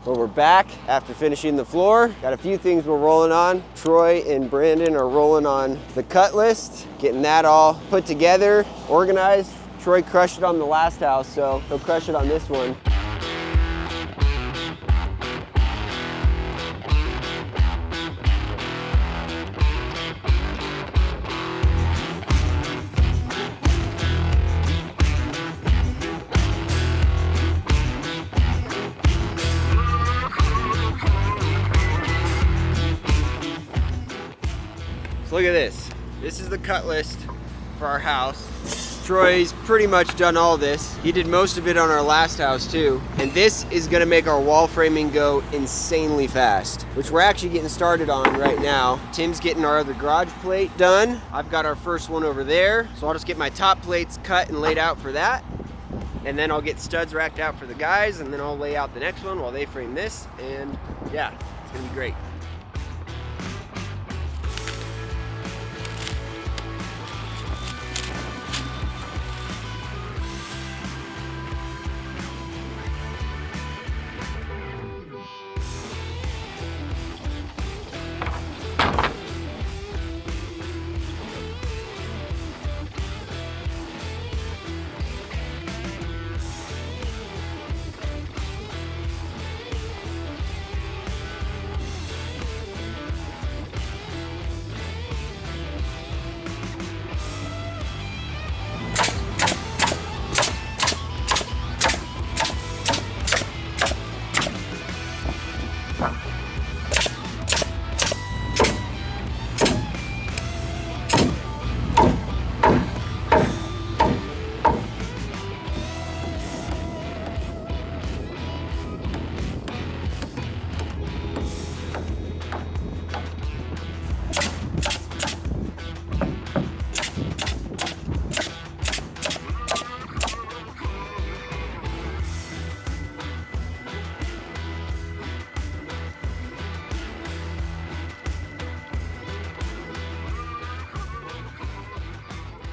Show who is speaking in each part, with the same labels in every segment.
Speaker 1: But we're back after finishing the floor. Got a few things we're rolling on. Troy and Brandon are rolling on the cut list, getting that all put together, organized. Troy crushed it on the last house, so he'll crush it on this one. So look at this. This is the cut list for our house. Troy's pretty much done all this. He did most of it on our last house too. And this is gonna make our wall framing go insanely fast, which we're actually getting started on right now. Tim's getting our other garage plate done. I've got our first one over there. So I'll just get my top plates cut and laid out for that. And then I'll get studs racked out for the guys, and then I'll lay out the next one while they frame this. And yeah, it's gonna be great.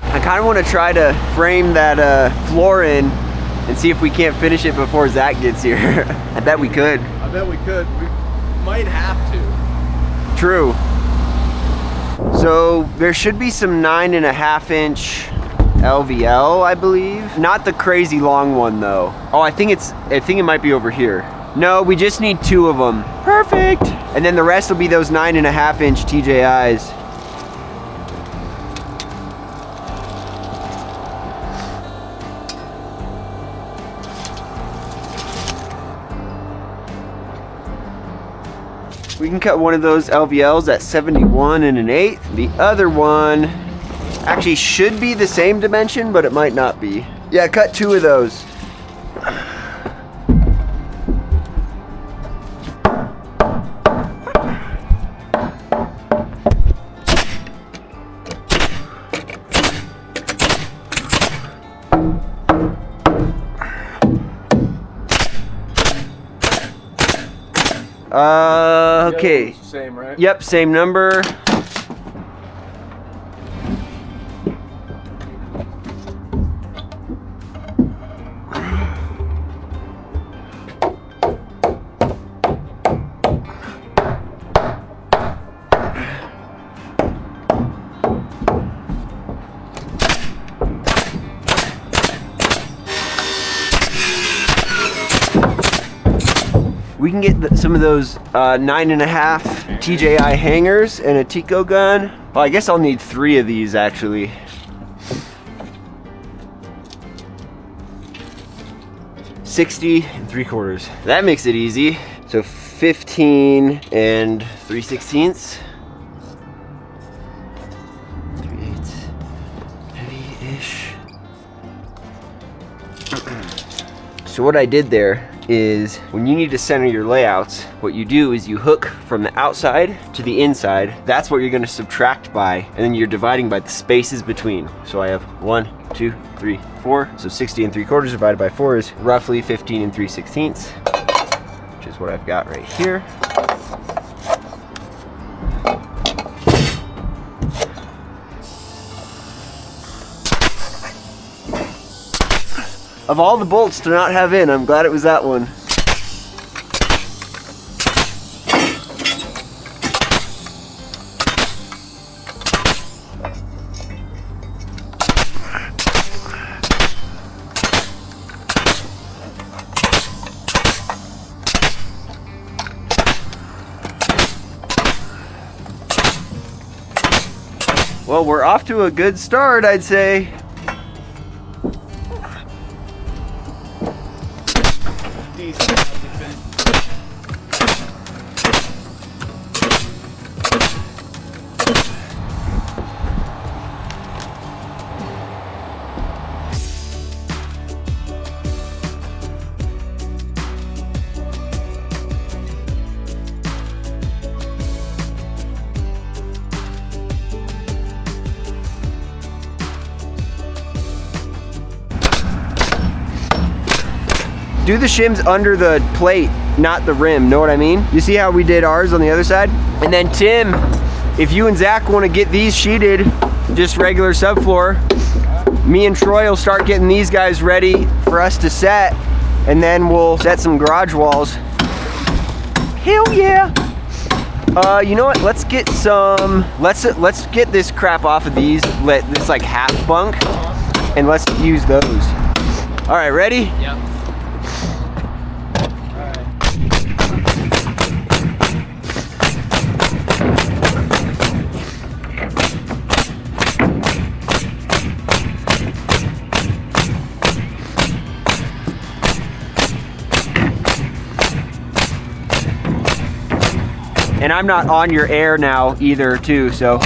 Speaker 1: I kind of want to try to frame that floor in and see if we can't finish it before Zach gets here. I bet we could.
Speaker 2: I bet we could. We might have to.
Speaker 1: True. So there should be some 9.5 inch LVL, I believe. Not the crazy long one though. Oh, I think it might be over here. No, we just need 2 of them. Perfect. And then the rest will be those 9.5 inch TJIs. We can cut one of those LVLs at 71 1/8. The other one actually should be the same dimension, but it might not be. Yeah, cut 2 of those. Okay.
Speaker 2: Same, right?
Speaker 1: Yep, same number. We can get some of those 9.5 TJI hangers and a Tico gun. Well, I guess I'll need 3 of these actually. $60 3/4. That makes it easy. So 15 3/16. 3/8. Heavy-ish. So what I did there is when you need to center your layouts, what you do is you hook from the outside to the inside. That's what you're going to subtract by, and then you're dividing by the spaces between. So I have 1, 2, 3, 4. So 60 3/4 divided by 4 is roughly 15 3/16, which is what I've got right here. Of all the bolts to not have in, I'm glad it was that one. Well, we're off to a good start, I'd say.
Speaker 2: Decent.
Speaker 1: Do the shims under the plate, not the rim, know what I mean? You see how we did ours on the other side? And then Tim, if you and Zach want to get these sheeted, just regular subfloor, me and Troy will start getting these guys ready for us to set, and then we'll set some garage walls. Hell yeah! You know what? Let's get some. Let's get this crap off of these. This like half bunk, and let's use those. All right, ready?
Speaker 2: Yep.
Speaker 1: And I'm not on your air now either, too, so. I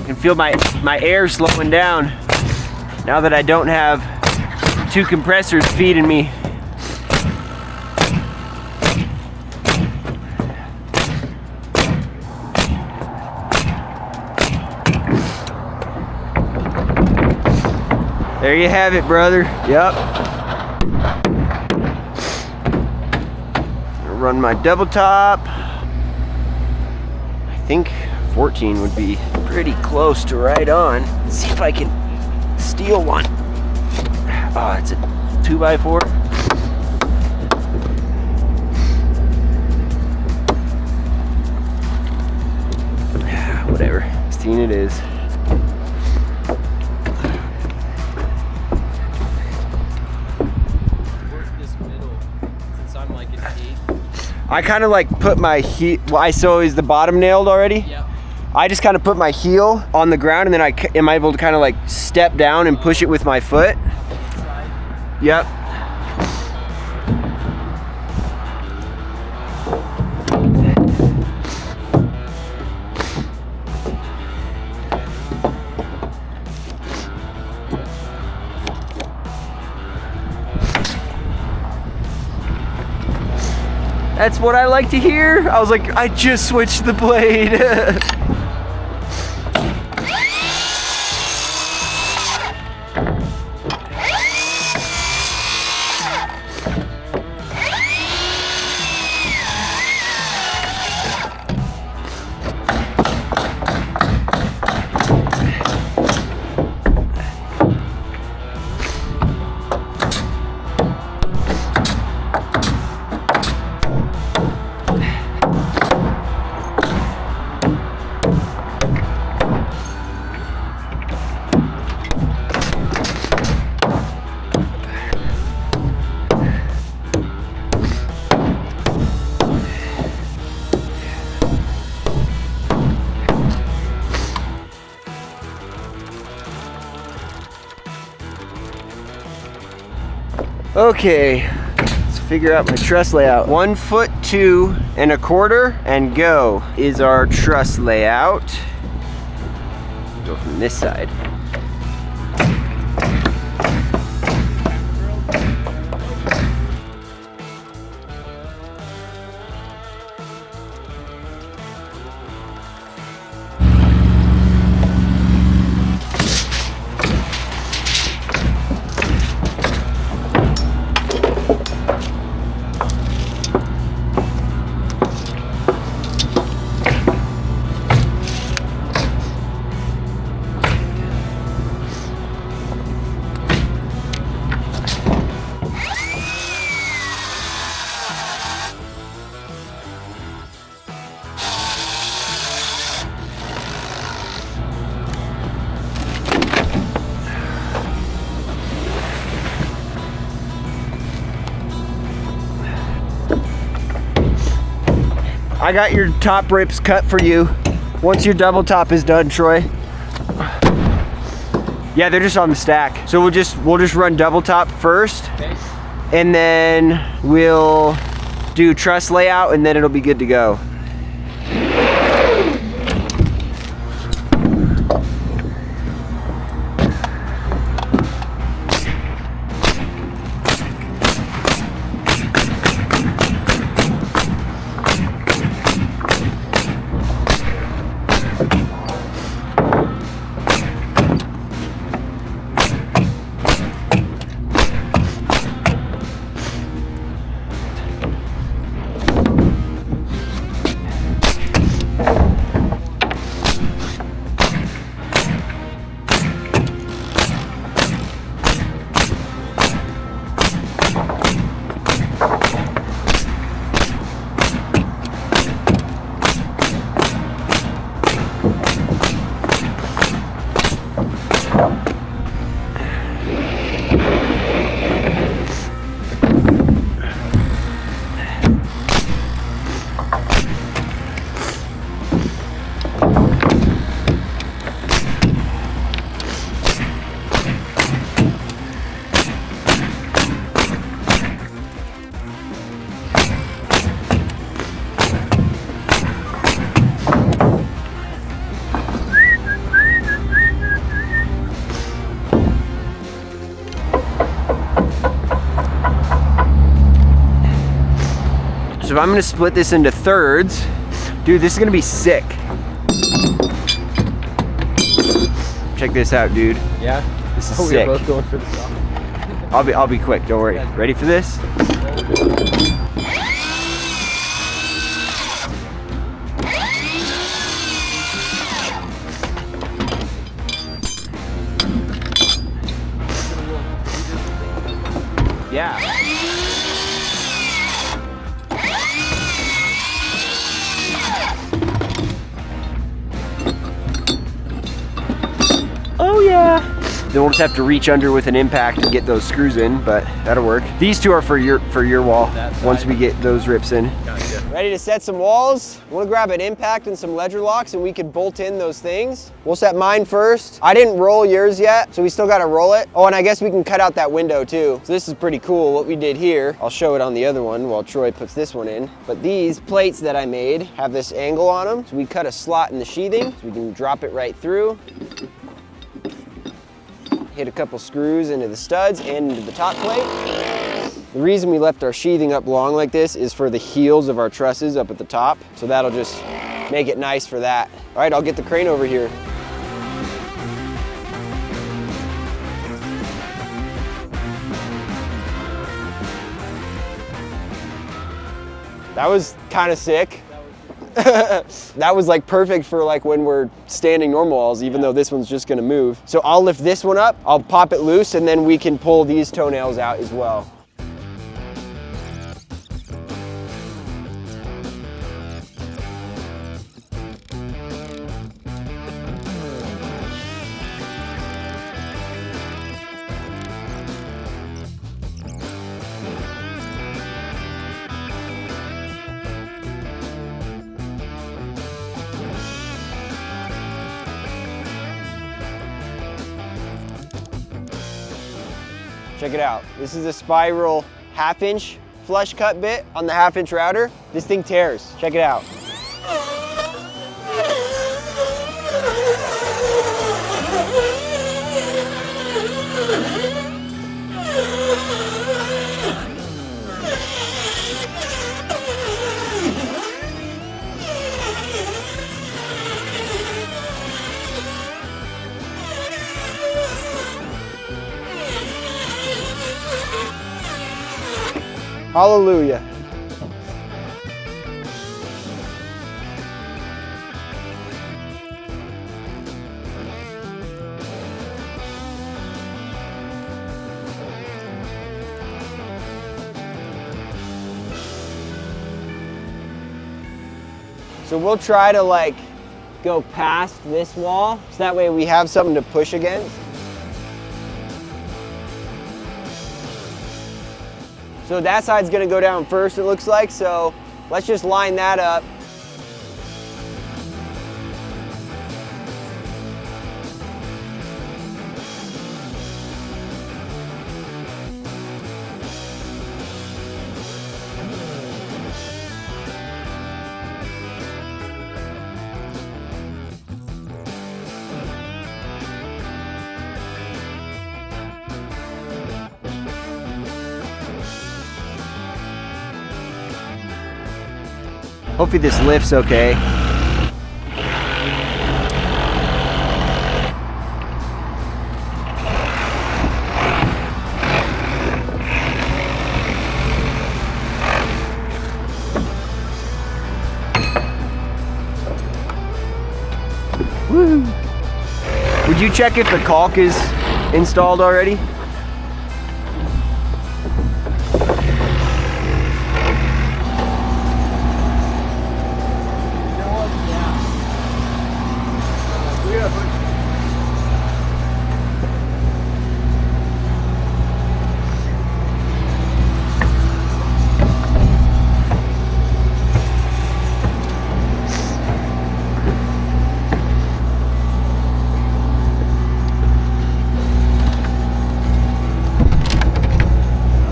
Speaker 1: can feel my air slowing down now that I don't have two compressors feeding me. There you have it, brother. Yep. Run my double top. I think 14 would be pretty close to right on. Let's see if I can steal one. Oh, it's a 2x4. Whatever. 16 it is. I kind of like put my heel, so is the bottom nailed already?
Speaker 2: Yep.
Speaker 1: I just kind of put my heel on the ground, and then I am able to kind of like step down and push it with my foot. Yep. That's what I like to hear. I was like, I just switched the blade. Okay, let's figure out my truss layout. 1 foot 2 1/4 and go is our truss layout. Go from this side. I got your top rips cut for you. Once your double top is done, Troy. Yeah, they're just on the stack. So we'll just run double top first. Okay. And then we'll do truss layout and then it'll be good to go. So if I'm gonna split this into thirds, dude, this is gonna be sick. Check this out, dude.
Speaker 2: Yeah?
Speaker 1: This is
Speaker 2: We're
Speaker 1: sick.
Speaker 2: both going for the saw.
Speaker 1: I'll be quick, don't worry. Ready for this? Yeah. Oh yeah. Then we'll just have to reach under with an impact and get those screws in, but that'll work. These two are for your wall once we get those rips in. Gotcha. Ready to set some walls? We'll grab an impact and some ledger locks and we can bolt in those things. We'll set mine first. I didn't roll yours yet, so we still gotta roll it. Oh, and I guess we can cut out that window too. So this is pretty cool what we did here. I'll show it on the other one while Troy puts this one in. But these plates that I made have this angle on them. So we cut a slot in the sheathing, so we can drop it right through. Hit a couple screws into the studs and into the top plate. The reason we left our sheathing up long like this is for the heels of our trusses up at the top. So that'll just make it nice for that. All right, I'll get the crane over here. That was kind of sick. That was like perfect for like when we're standing normal walls, even though this one's just gonna move. So I'll lift this one up, I'll pop it loose, and then we can pull these toenails out as well. Check it out. This is a spiral 1/2 inch flush cut bit on the 1/2 inch router. This thing tears. Check it out. Hallelujah. So we'll try to like go past this wall, so that way we have something to push against. So that side's gonna go down first, it looks like, so let's just line that up. Hopefully this lifts okay. Woo. Would you check if the caulk is installed already?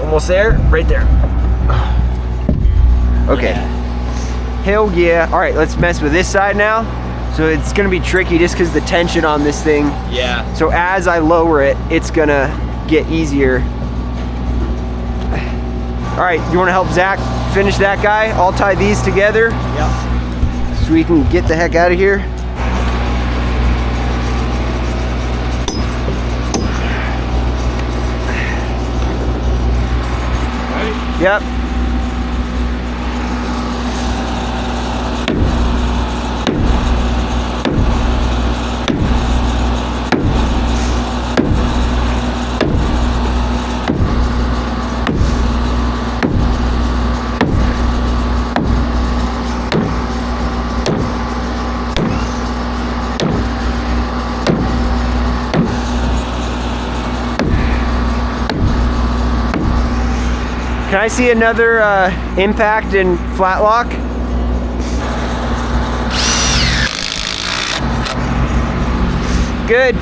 Speaker 1: Almost there, right there. Okay. Hell yeah. All right, let's mess with this side now. So it's gonna be tricky just because the tension on this thing.
Speaker 2: Yeah.
Speaker 1: So as I lower it, it's gonna get easier. All right, you wanna help Zach finish that guy? I'll tie these together.
Speaker 2: Yep.
Speaker 1: So we can get the heck out of here. Yep. Can I see another impact and flat lock? Good.